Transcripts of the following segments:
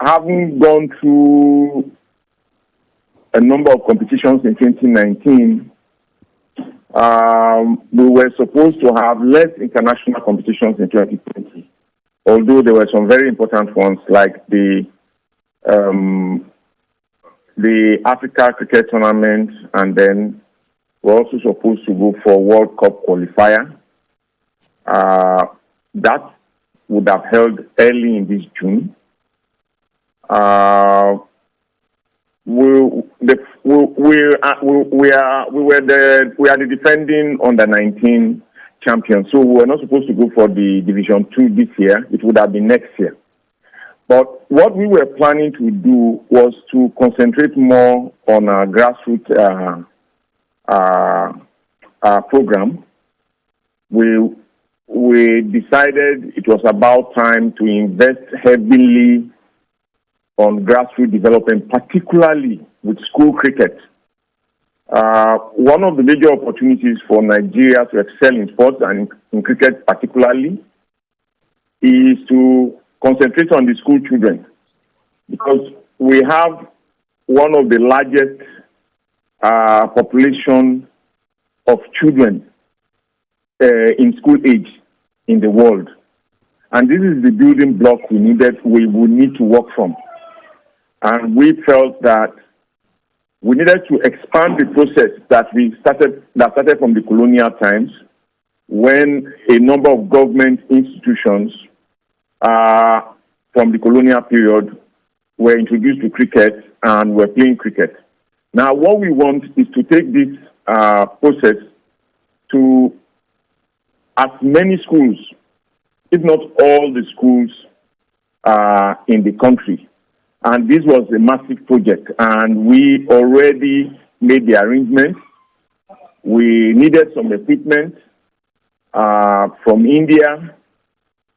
having gone through a number of competitions in 2019, we were supposed to have less international competitions in 2020, although there were some very important ones like the Africa Cricket Tournament, and then we're also supposed to go for World Cup qualifier. That would have held early in this June. We are the defending under-19 champions, so we were not supposed to go for the Division 2 this year. It would have been next year. But what we were planning to do was to concentrate more on our grassroots program. We decided it was about time to invest heavily on grassroots development, particularly with school cricket. One of the major opportunities for Nigeria to excel in sports and in cricket particularly is to concentrate on the school children, because we have one of the largest population of children in school age in the world. And this is the building block we will need to work from. And we felt that we needed to expand the process that started from the colonial times, when a number of government institutions from the colonial period were introduced to cricket and were playing cricket. Now, what we want is to take this process to as many schools, if not all the schools in the country. And this was a massive project, and we already made the arrangements. We needed some equipment from India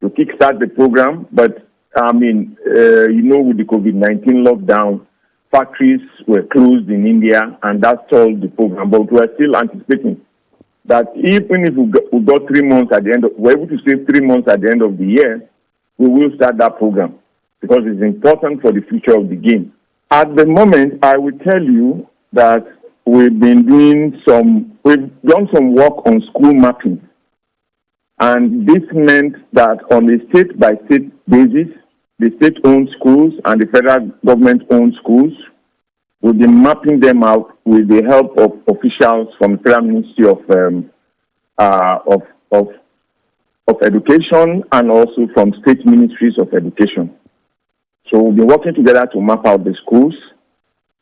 to kickstart the program, but with the COVID-19 lockdown, factories were closed in India, and that stalled the program. But we're still anticipating that even if we got 3 months at the end we're able to save 3 months at the end of the year, we will start that program, because it's important for the future of the game. At the moment, I will tell you that we've done some work on school mapping. And this meant that on a state-by-state basis, the state-owned schools and the federal government-owned schools will be mapping them out with the help of officials from the Federal Ministry of Education and also from state ministries of education. So we'll be working together to map out the schools.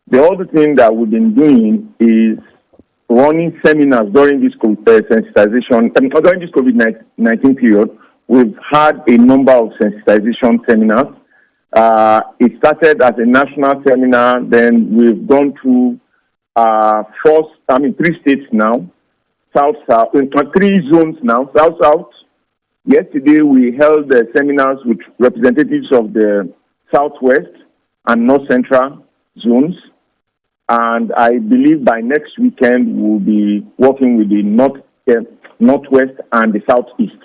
The other thing that we've been doing is running seminars during this sensitization. During this COVID-19 period, we've had a number of sensitization seminars. It started as a national seminar, then we've gone through 3 states now, South-South, 3 zones now, South-South. Yesterday, we held seminars with representatives of the Southwest and North Central zones. And I believe by next weekend, we'll be working with the Northwest and the Southeast.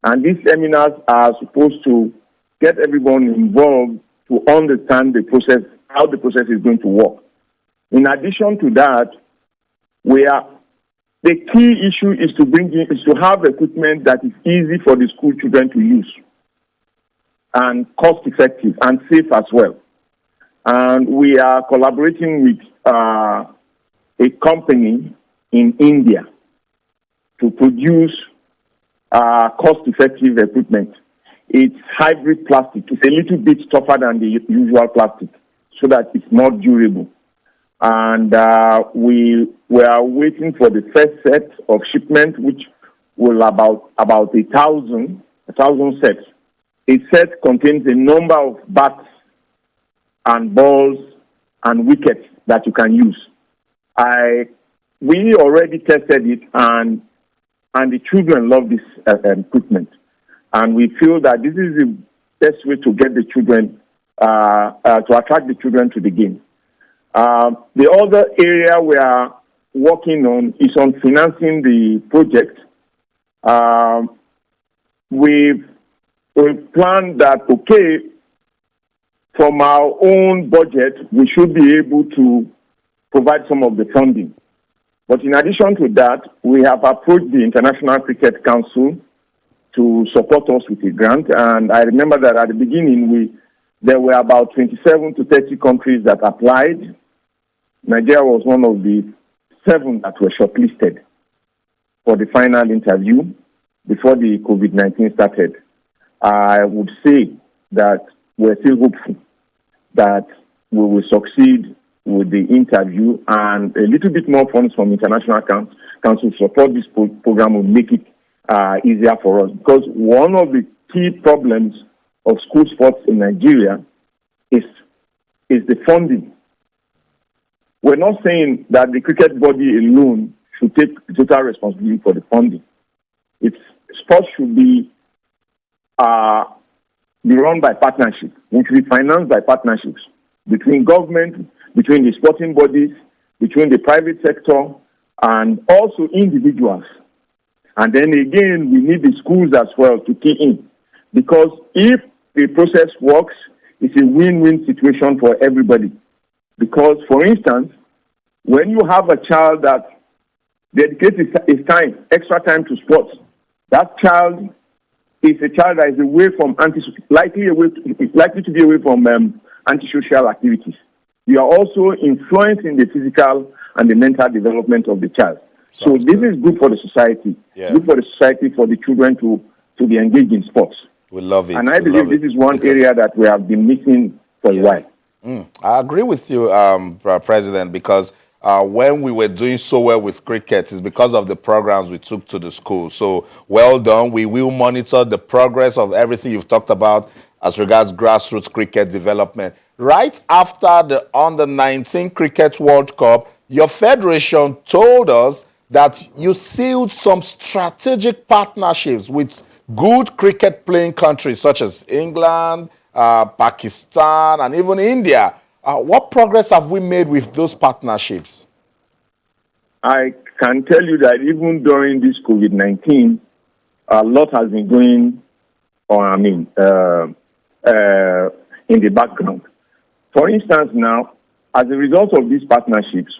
And these seminars are supposed to get everyone involved to understand the process, how the process is going to work. In addition to that, the key issue is to have equipment that is easy for the school children to use, and cost-effective and safe as well. And we are collaborating with a company in India to produce cost-effective equipment. It's hybrid plastic. It's a little bit tougher than the usual plastic, so that it's more durable. And we are waiting for the first set of shipment, which will about 1,000 sets. A set contains a number of bats and balls and wickets that you can use. We already tested it, and the children love this equipment. And we feel that this is the best way to get the children, to attract the children to the game. The other area we are working on is on financing the project. We've planned that, from our own budget, we should be able to provide some of the funding. But in addition to that, we have approached the International Cricket Council to support us with a grant. And I remember that at the beginning, there were about 27 to 30 countries that applied. Nigeria was one of the 7 that were shortlisted for the final interview before the COVID-19 started. I would say that we're still hopeful that we will succeed with the interview, and a little bit more funds from International Council to support this program will make it easier for us. Because one of the key problems of school sports in Nigeria is the funding. We're not saying that the cricket body alone should take total responsibility for the funding. Sports should be run by partnership, which will be financed by partnerships between government, between the sporting bodies, between the private sector, and also individuals. And then again, we need the schools as well to key in. Because if the process works, it's a win-win situation for everybody. Because, for instance, when you have a child that dedicates his time, extra time to sports, that child is a child that is away from likely to be away from antisocial activities. You are also influencing the physical and the mental development of the child. So this is good for the society. Yeah. Good for the society, for the children to be engaged in sports. We love it. And I believe this is one area that we have been missing for a while. I agree with you, President, because when we were doing so well with cricket, it's because of the programs we took to the school. So well done. We will monitor the progress of everything you've talked about as regards grassroots cricket development. Right after the Under-19 Cricket World Cup, your federation told us that you sealed some strategic partnerships with good cricket-playing countries such as England, Pakistan, and even India. What progress have we made with those partnerships? I can tell you that even during this COVID-19, a lot has been going on, in the background. For instance, now, as a result of these partnerships,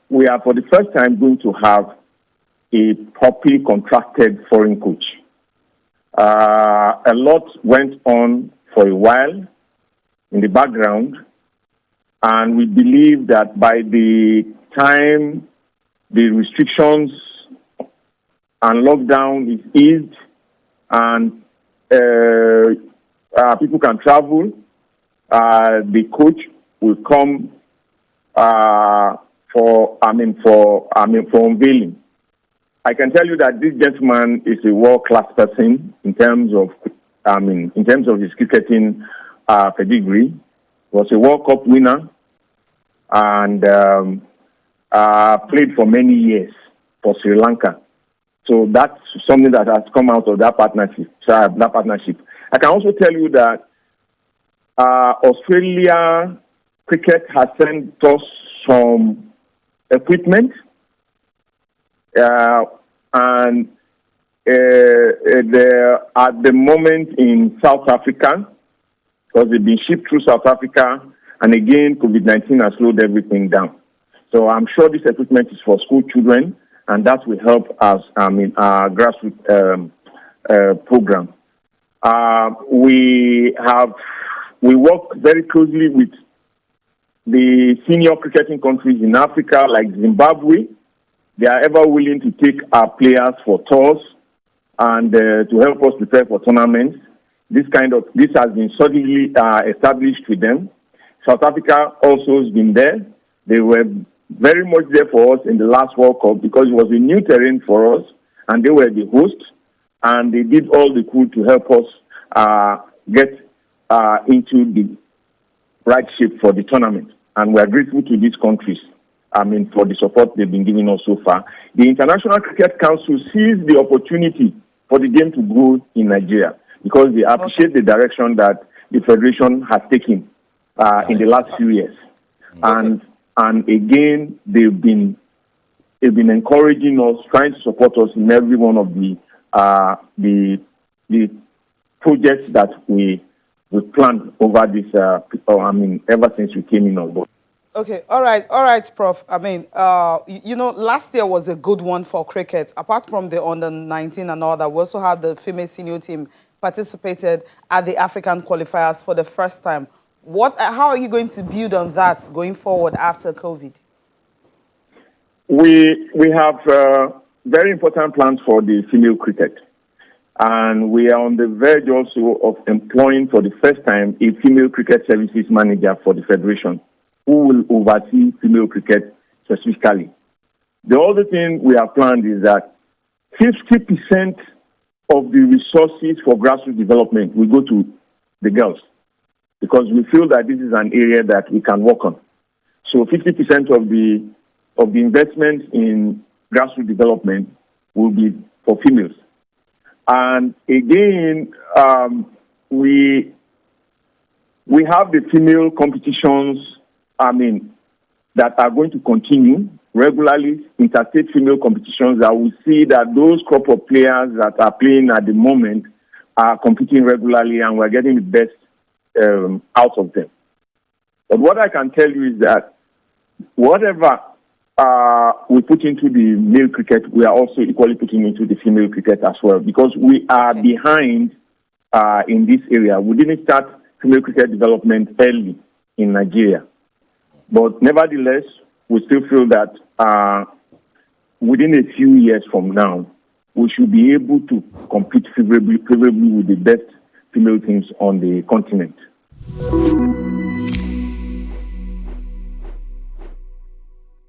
we are for the first time going to have a properly contracted foreign coach. A lot went on for a while in the background, and we believe that by the time the restrictions and lockdown is eased and people can travel, the coach will come for unveiling. I can tell you that this gentleman is a world-class person in terms of his cricketing pedigree. He was a World Cup winner and played for many years for Sri Lanka. So that's something that has come out of that partnership. I can also tell you that Australia Cricket has sent us some equipment, and they're at the moment in South Africa, because they've been shipped through South Africa, and again, COVID-19 has slowed everything down. So I'm sure this equipment is for school children, and that will help us our grassroots program. We work very closely with the senior cricketing countries in Africa, like Zimbabwe. They are ever willing to take our players for tours and to help us prepare for tournaments. This has been suddenly established with them. South Africa also has been there. They were very much there for us in the last World Cup because it was a new terrain for us, and they were the host, and they did all they could to help us get into the right shape for the tournament. And we are grateful to these countries, for the support they've been giving us so far. The International Cricket Council sees the opportunity for the game to grow in Nigeria because they appreciate the direction that the Federation has taken in the last few years. And again, they've been encouraging us, trying to support us in every one of the projects that we we've planned over this, ever since we came in on board. Okay, all right, Prof. I mean, last year was a good one for cricket. Apart from the under-19 and all that, we also had the female senior team participated at the African qualifiers for the first time. How are you going to build on that going forward after COVID? We have very important plans for the female cricket. And we are on the verge also of employing for the first time a female cricket services manager for the Federation, who will oversee female cricket specifically. The other thing we have planned is that 50% of the resources for grassroots development will go to the girls, because we feel that this is an area that we can work on. So 50% of the investment in grassroots development will be for females. And again, we have the female competitions, that are going to continue regularly, interstate female competitions, that we see that those crop of players that are playing at the moment are competing regularly, and we're getting the best out of them. But what I can tell you is that whatever we put into the male cricket, we are also equally putting into the female cricket as well, because we are behind in this area. We didn't start female cricket development early in Nigeria. But nevertheless, we still feel that within a few years from now, we should be able to compete favorably with the best female teams on the continent.